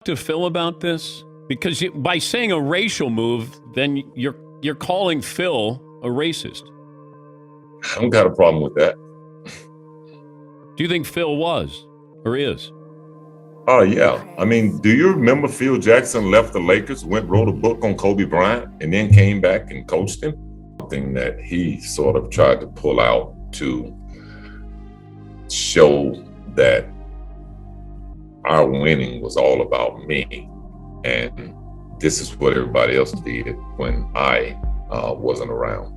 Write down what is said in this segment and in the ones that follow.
To Phil about this? Because by saying a racial move, then you're calling Phil a racist. I don't got a problem with that. Do you think Phil was or is? Oh, yeah. I mean, do you remember Phil Jackson left the Lakers, wrote a book on Kobe Bryant, and then came back and coached him? Something that he sort of tried to pull out to show that our winning was all about me. And this is what everybody else did when I wasn't around.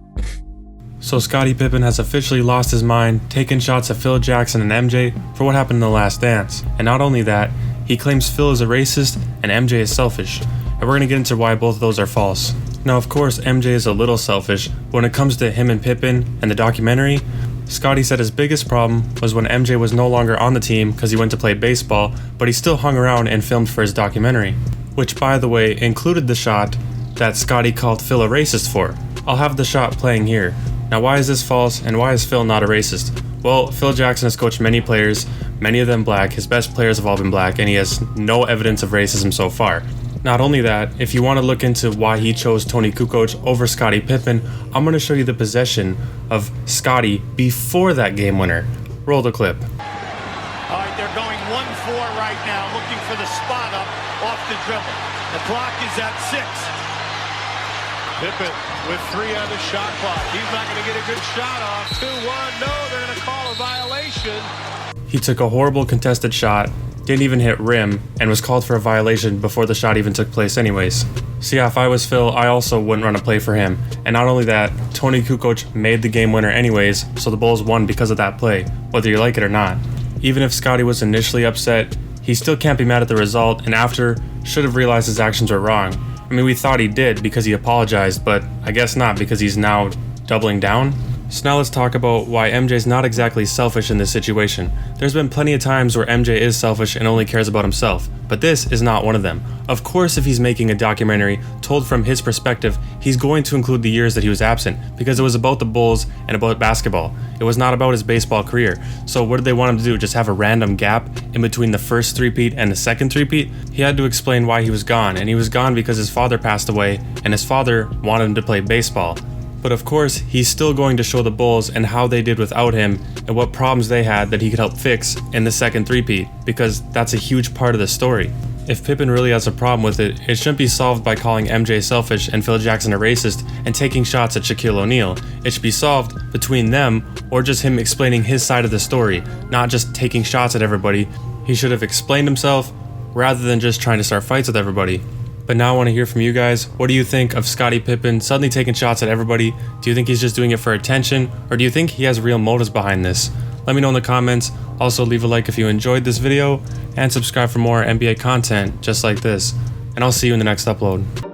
So Scottie Pippen has officially lost his mind, taking shots at Phil Jackson and MJ for what happened in The Last Dance. And not only that, he claims Phil is a racist and MJ is selfish. And we're going to get into why both of those are false. Now, of course, MJ is a little selfish, but when it comes to him and Pippen and the documentary, Scottie said his biggest problem was when MJ was no longer on the team because he went to play baseball, but he still hung around and filmed for his documentary. Which, by the way, included the shot that Scottie called Phil a racist for. I'll have the shot playing here. Now, why is this false, and why is Phil not a racist? Well, Phil Jackson has coached many players, many of them black. His best players have all been black, and he has no evidence of racism so far. Not only that, if you want to look into why he chose Tony Kukoc over Scottie Pippen, I'm going to show you the possession of Scottie before that game winner. Roll the clip. All right, they're going 1-4 right now, looking for the spot up off the dribble. The clock is at 6. Pippen with 3 on the shot clock. He's not going to get a good shot off. 2-1. No, they're going to call a violation. He took a horrible contested shot, didn't even hit rim, and was called for a violation before the shot even took place anyways. So yeah, if I was Phil, I also wouldn't run a play for him. And not only that, Tony Kukoc made the game winner anyways, so the Bulls won because of that play, whether you like it or not. Even if Scottie was initially upset, he still can't be mad at the result, and after, should have realized his actions were wrong. I mean, we thought he did because he apologized, but I guess not because he's now doubling down. So now let's talk about why MJ's not exactly selfish in this situation. There's been plenty of times where MJ is selfish and only cares about himself, but this is not one of them. Of course, if he's making a documentary told from his perspective, he's going to include the years that he was absent, because it was about the Bulls and about basketball. It was not about his baseball career. So what did they want him to do? Just have a random gap in between the first three-peat and the second three-peat? He had to explain why he was gone, and he was gone because his father passed away, and his father wanted him to play baseball. But of course, he's still going to show the Bulls and how they did without him and what problems they had that he could help fix in the second three-peat, because that's a huge part of the story. If Pippen really has a problem with it, it shouldn't be solved by calling MJ selfish and Phil Jackson a racist and taking shots at Shaquille O'Neal. It should be solved between them, or just him explaining his side of the story, not just taking shots at everybody. He should have explained himself rather than just trying to start fights with everybody. But now I want to hear from you guys. What do you think of Scottie Pippen suddenly taking shots at everybody? Do you think he's just doing it for attention, or do you think he has real motives behind this? Let me know in the comments. Also, leave a like if you enjoyed this video, and subscribe for more NBA content just like this. And I'll see you in the next upload.